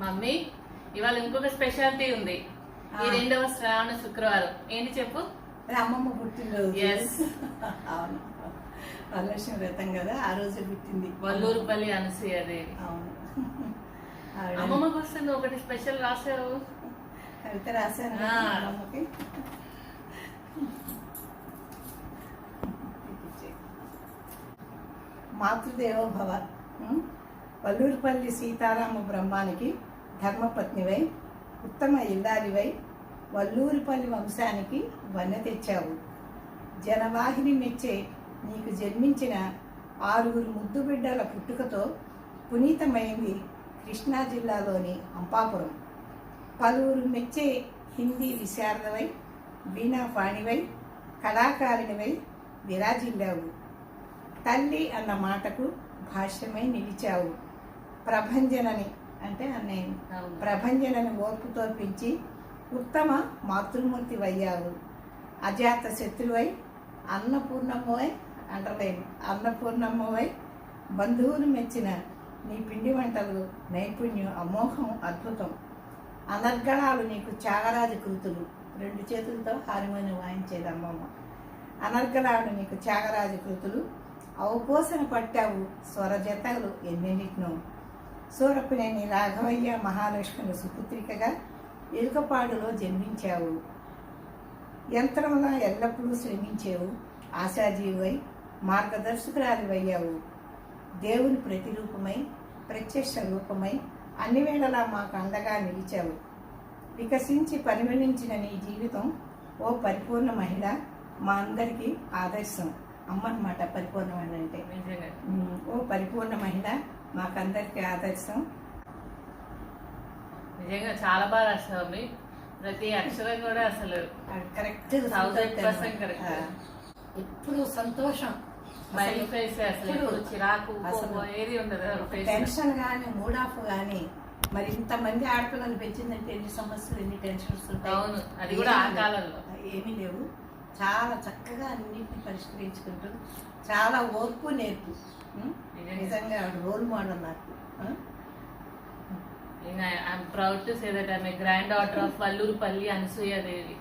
Mummy ఇవాళ ఇంకొక speciality ఉంది. ఈ రెండవ శ్రావణ శుక్రవారం ఏంటి చెప్పు? అమ్మమ్మ పుట్టినరోజు. ఎస్, అవును, వరలక్ష్మి వ్రతం కదా, ఆ రోజు పుట్టింది వల్లూరుపల్లి అనసూయదేవి. అవును, అమ్మమ్మ కోసం ఒకటి స్పెషల్ రాసావు. కవిత రాశాను అమ్మమ్మకి. మాతృదేవో భవ. వల్లూరుపల్లి సీతారామ బ్రహ్మానికి ధర్మపత్నివై, ఉత్తమ ఇల్లాలివై, వల్లూరుపల్లి వంశానికి వన్నె తెచ్చావు. జనవాహిని మెచ్చే నీకు జన్మించిన 6 ముద్దు బిడ్డల పుట్టుకతో పునీతమైంది కృష్ణా జిల్లాలోని అంపాపురం. పలువురు మెచ్చే హిందీ విశారదవై, వీణాపాణివై, కళాకారిణివై విరాజిల్లావు. తల్లి అన్న మాటకు భాష్యమై నిలిచావు. ప్రభంజనని అంటే అన్నయ్య ప్రభంజనని ఓర్పుతో పెంచి ఉత్తమ మాతృమూర్తి వయ్యావు. అజాత శత్రువై, అన్నపూర్ణమ్మవై, అంటలేను అన్నపూర్ణమ్మవై, బంధువులు మెచ్చిన నీ పిండి వంటలు నైపుణ్యం అమోఘం, అద్భుతం. అనర్గళాలు నీకు త్యాగరాజు కృతులు. 2 చేతులతో హార్మోనియం వాయించేది అమ్మమ్మ. అనర్గళాలు నీకు త్యాగరాజు కృతులు. అవపోసన పట్టావు స్వరజతలు ఎన్నెన్నిటినో. సూరపునేని రాఘవయ్య మహాలక్ష్మిని సుపుత్రికగా ఎలుకపాడులో జన్మించావు. యంత్రంలా ఎల్లప్పుడూ శ్రమించావు. ఆశాజీవై, మార్గదర్శకురాలివయ్యావు. దేవుని ప్రతిరూపమై, ప్రత్యక్ష రూపమై అన్ని వేళలా మాకు అండగా నిలిచావు. వికసించి పరిమళించిన నీ జీవితం ఓ పరిపూర్ణ మహిళ, మా అందరికీ ఆదర్శం. అమ్మ అన్నమాట పరిపూర్ణ మహిళ అంటే. ఓ పరిపూర్ణ మహిళ, మాకందరికీ ఆదర్శం. నిజంగా చాలా బాగా రాస్తావు. ప్రతి అక్షరం కూడా అసలు కరెక్ట్. 1000% కరెక్ట్. ఎప్పుడు సంతోషం, చిరాకు ఏది ఉండదు. టెన్షన్ కానీ మూడ్ ఆఫ్ కానీ. మరి ఇంతమంది ఆడపిల్లలు పెంచిందంటే ఎన్ని సమస్యలు, ఎన్ని టెన్షన్స్ ఉంటాయి. అవును, అది కూడా ఆ కాలంలో ఏమీ లేవు. చాలా చక్కగా అన్నింటిని పరిష్కరించుకుంటూ, చాలా ఓర్పు నేర్పు. నిజంగా రోల్ మోడల్ నాకు. I'm proud to say that I'm a granddaughter of Vallurupalli Anasuya Devi.